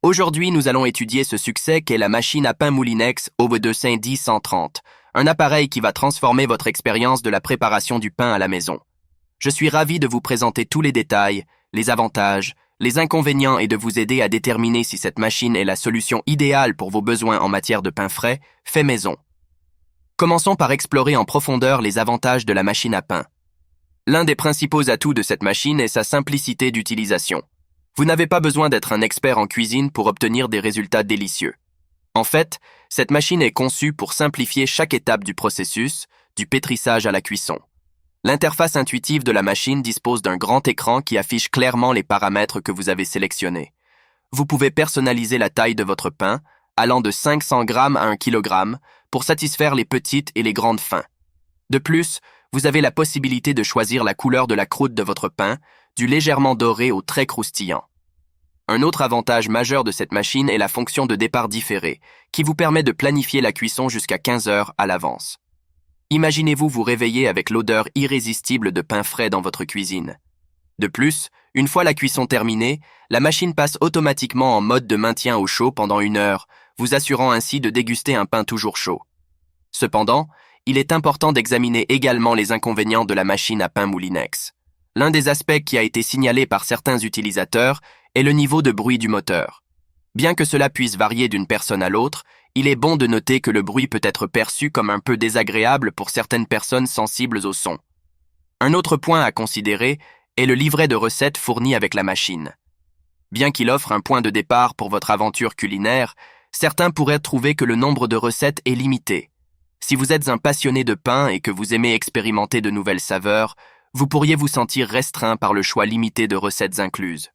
Aujourd'hui, nous allons étudier ce succès qu'est la machine à pain Moulinex Ovedecin 10130, un appareil qui va transformer votre expérience de la préparation du pain à la maison. Je suis ravi de vous présenter tous les détails, les avantages, les inconvénients et de vous aider à déterminer si cette machine est la solution idéale pour vos besoins en matière de pain frais, fait maison. Commençons par explorer en profondeur les avantages de la machine à pain. L'un des principaux atouts de cette machine est sa simplicité d'utilisation. Vous n'avez pas besoin d'être un expert en cuisine pour obtenir des résultats délicieux. En fait, cette machine est conçue pour simplifier chaque étape du processus, du pétrissage à la cuisson. L'interface intuitive de la machine dispose d'un grand écran qui affiche clairement les paramètres que vous avez sélectionnés. Vous pouvez personnaliser la taille de votre pain, allant de 500 grammes à 1 kg, pour satisfaire les petites et les grandes faims. De plus, vous avez la possibilité de choisir la couleur de la croûte de votre pain, du légèrement doré au très croustillant. Un autre avantage majeur de cette machine est la fonction de départ différé, qui vous permet de planifier la cuisson jusqu'à 15 heures à l'avance. Imaginez-vous vous réveiller avec l'odeur irrésistible de pain frais dans votre cuisine. De plus, une fois la cuisson terminée, la machine passe automatiquement en mode de maintien au chaud pendant 1 heure, vous assurant ainsi de déguster un pain toujours chaud. Cependant, il est important d'examiner également les inconvénients de la machine à pain Moulinex. L'un des aspects qui a été signalé par certains utilisateurs est le niveau de bruit du moteur. Bien que cela puisse varier d'une personne à l'autre, il est bon de noter que le bruit peut être perçu comme un peu désagréable pour certaines personnes sensibles au son. Un autre point à considérer est le livret de recettes fourni avec la machine. Bien qu'il offre un point de départ pour votre aventure culinaire, certains pourraient trouver que le nombre de recettes est limité. Si vous êtes un passionné de pain et que vous aimez expérimenter de nouvelles saveurs, vous pourriez vous sentir restreint par le choix limité de recettes incluses.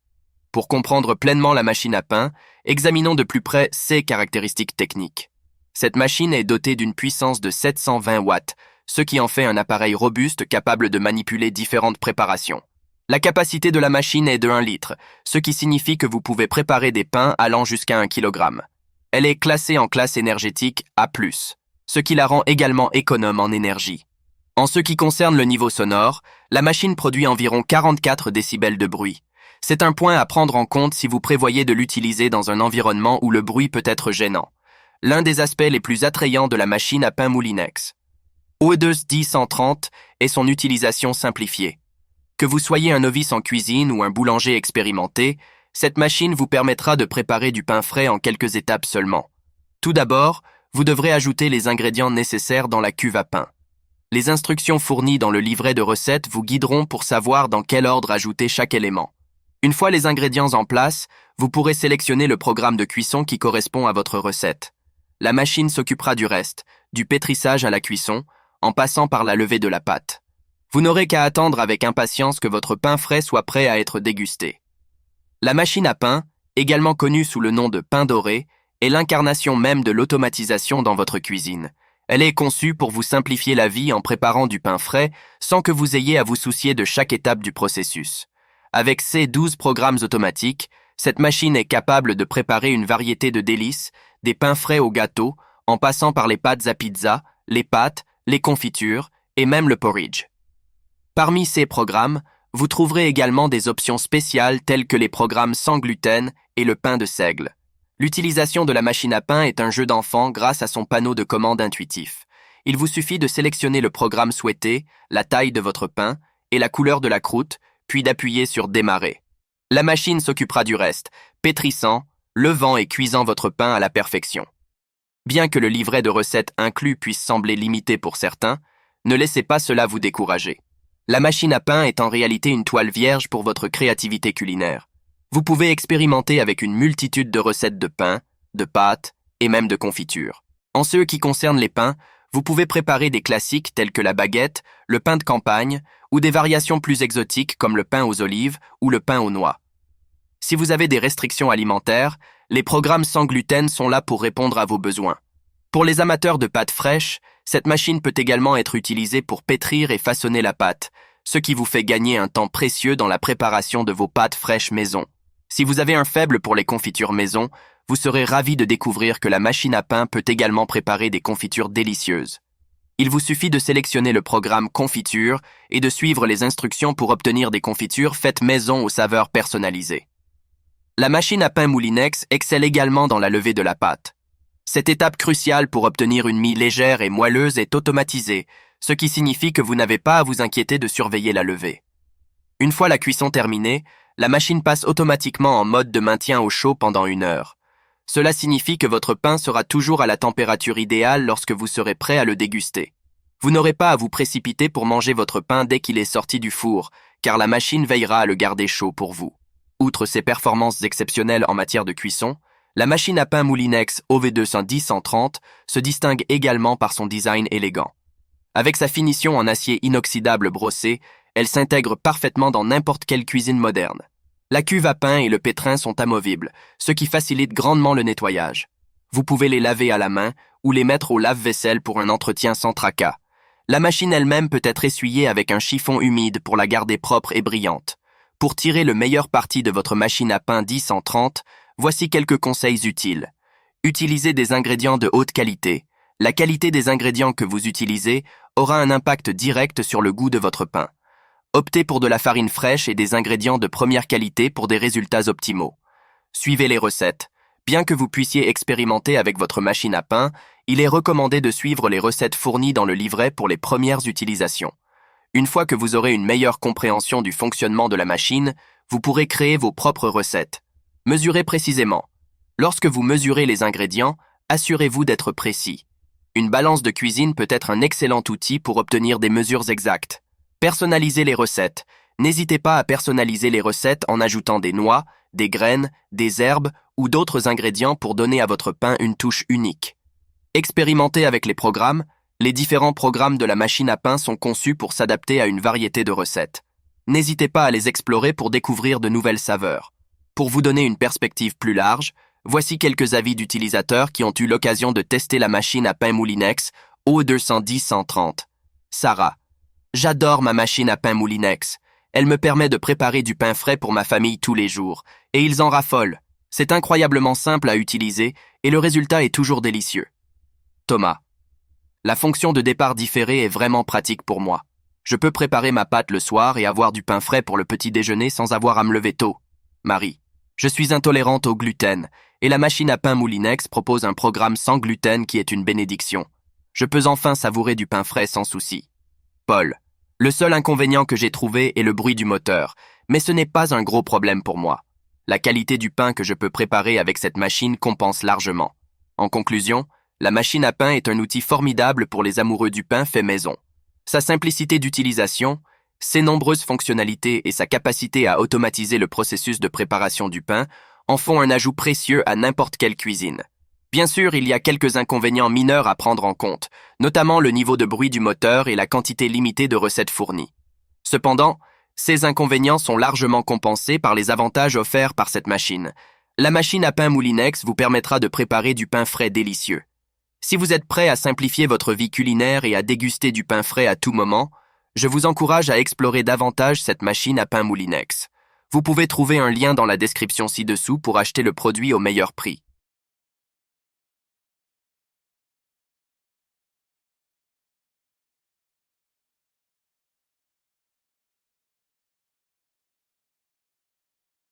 Pour comprendre pleinement la machine à pain, examinons de plus près ses caractéristiques techniques. Cette machine est dotée d'une puissance de 720 watts, ce qui en fait un appareil robuste capable de manipuler différentes préparations. La capacité de la machine est de 1 litre, ce qui signifie que vous pouvez préparer des pains allant jusqu'à 1 kg. Elle est classée en classe énergétique A+, ce qui la rend également économe en énergie. En ce qui concerne le niveau sonore, la machine produit environ 44 décibels de bruit. C'est un point à prendre en compte si vous prévoyez de l'utiliser dans un environnement où le bruit peut être gênant. L'un des aspects les plus attrayants de la machine à pain Moulinex Ovedecin 130 est son utilisation simplifiée. Que vous soyez un novice en cuisine ou un boulanger expérimenté, cette machine vous permettra de préparer du pain frais en quelques étapes seulement. Tout d'abord, vous devrez ajouter les ingrédients nécessaires dans la cuve à pain. Les instructions fournies dans le livret de recettes vous guideront pour savoir dans quel ordre ajouter chaque élément. Une fois les ingrédients en place, vous pourrez sélectionner le programme de cuisson qui correspond à votre recette. La machine s'occupera du reste, du pétrissage à la cuisson, en passant par la levée de la pâte. Vous n'aurez qu'à attendre avec impatience que votre pain frais soit prêt à être dégusté. La machine à pain, également connue sous le nom de pain doré, est l'incarnation même de l'automatisation dans votre cuisine. Elle est conçue pour vous simplifier la vie en préparant du pain frais sans que vous ayez à vous soucier de chaque étape du processus. Avec ses 12 programmes automatiques, cette machine est capable de préparer une variété de délices, des pains frais au gâteau, en passant par les pâtes à pizza, les pâtes, les confitures et même le porridge. Parmi ces programmes, vous trouverez également des options spéciales telles que les programmes sans gluten et le pain de seigle. L'utilisation de la machine à pain est un jeu d'enfant grâce à son panneau de commande intuitif. Il vous suffit de sélectionner le programme souhaité, la taille de votre pain et la couleur de la croûte, puis d'appuyer sur Démarrer. La machine s'occupera du reste, pétrissant, levant et cuisant votre pain à la perfection. Bien que le livret de recettes inclus puisse sembler limité pour certains, ne laissez pas cela vous décourager. La machine à pain est en réalité une toile vierge pour votre créativité culinaire. Vous pouvez expérimenter avec une multitude de recettes de pain, de pâtes et même de confitures. En ce qui concerne les pains, vous pouvez préparer des classiques tels que la baguette, le pain de campagne ou des variations plus exotiques comme le pain aux olives ou le pain aux noix. Si vous avez des restrictions alimentaires, les programmes sans gluten sont là pour répondre à vos besoins. Pour les amateurs de pâtes fraîches, cette machine peut également être utilisée pour pétrir et façonner la pâte, ce qui vous fait gagner un temps précieux dans la préparation de vos pâtes fraîches maison. Si vous avez un faible pour les confitures maison, vous serez ravi de découvrir que la machine à pain peut également préparer des confitures délicieuses. Il vous suffit de sélectionner le programme Confiture et de suivre les instructions pour obtenir des confitures faites maison aux saveurs personnalisées. La machine à pain Moulinex excelle également dans la levée de la pâte. Cette étape cruciale pour obtenir une mie légère et moelleuse est automatisée, ce qui signifie que vous n'avez pas à vous inquiéter de surveiller la levée. Une fois la cuisson terminée, la machine passe automatiquement en mode de maintien au chaud pendant 1 heure. Cela signifie que votre pain sera toujours à la température idéale lorsque vous serez prêt à le déguster. Vous n'aurez pas à vous précipiter pour manger votre pain dès qu'il est sorti du four, car la machine veillera à le garder chaud pour vous. Outre ses performances exceptionnelles en matière de cuisson, la machine à pain Moulinex OV210-130 se distingue également par son design élégant. Avec sa finition en acier inoxydable brossé, elle s'intègre parfaitement dans n'importe quelle cuisine moderne. La cuve à pain et le pétrin sont amovibles, ce qui facilite grandement le nettoyage. Vous pouvez les laver à la main ou les mettre au lave-vaisselle pour un entretien sans tracas. La machine elle-même peut être essuyée avec un chiffon humide pour la garder propre et brillante. Pour tirer le meilleur parti de votre machine à pain 10-130, voici quelques conseils utiles. Utilisez des ingrédients de haute qualité. La qualité des ingrédients que vous utilisez aura un impact direct sur le goût de votre pain. Optez pour de la farine fraîche et des ingrédients de première qualité pour des résultats optimaux. Suivez les recettes. Bien que vous puissiez expérimenter avec votre machine à pain, il est recommandé de suivre les recettes fournies dans le livret pour les premières utilisations. Une fois que vous aurez une meilleure compréhension du fonctionnement de la machine, vous pourrez créer vos propres recettes. Mesurez précisément. Lorsque vous mesurez les ingrédients, assurez-vous d'être précis. Une balance de cuisine peut être un excellent outil pour obtenir des mesures exactes. Personnalisez les recettes. N'hésitez pas à personnaliser les recettes en ajoutant des noix, des graines, des herbes ou d'autres ingrédients pour donner à votre pain une touche unique. Expérimentez avec les programmes. Les différents programmes de la machine à pain sont conçus pour s'adapter à une variété de recettes. N'hésitez pas à les explorer pour découvrir de nouvelles saveurs. Pour vous donner une perspective plus large, voici quelques avis d'utilisateurs qui ont eu l'occasion de tester la machine à pain Moulinex OE210-130. Sarah. J'adore ma machine à pain Moulinex. Elle me permet de préparer du pain frais pour ma famille tous les jours, et ils en raffolent. C'est incroyablement simple à utiliser et le résultat est toujours délicieux. Thomas. La fonction de départ différé est vraiment pratique pour moi. Je peux préparer ma pâte le soir et avoir du pain frais pour le petit déjeuner sans avoir à me lever tôt. Marie. Je suis intolérante au gluten, et la machine à pain Moulinex propose un programme sans gluten qui est une bénédiction. Je peux enfin savourer du pain frais sans souci. Paul. Le seul inconvénient que j'ai trouvé est le bruit du moteur, mais ce n'est pas un gros problème pour moi. La qualité du pain que je peux préparer avec cette machine compense largement. En conclusion, la machine à pain est un outil formidable pour les amoureux du pain fait maison. Sa simplicité d'utilisation, ses nombreuses fonctionnalités et sa capacité à automatiser le processus de préparation du pain en font un ajout précieux à n'importe quelle cuisine. Bien sûr, il y a quelques inconvénients mineurs à prendre en compte, notamment le niveau de bruit du moteur et la quantité limitée de recettes fournies. Cependant, ces inconvénients sont largement compensés par les avantages offerts par cette machine. La machine à pain Moulinex vous permettra de préparer du pain frais délicieux. Si vous êtes prêt à simplifier votre vie culinaire et à déguster du pain frais à tout moment, je vous encourage à explorer davantage cette machine à pain Moulinex. Vous pouvez trouver un lien dans la description ci-dessous pour acheter le produit au meilleur prix.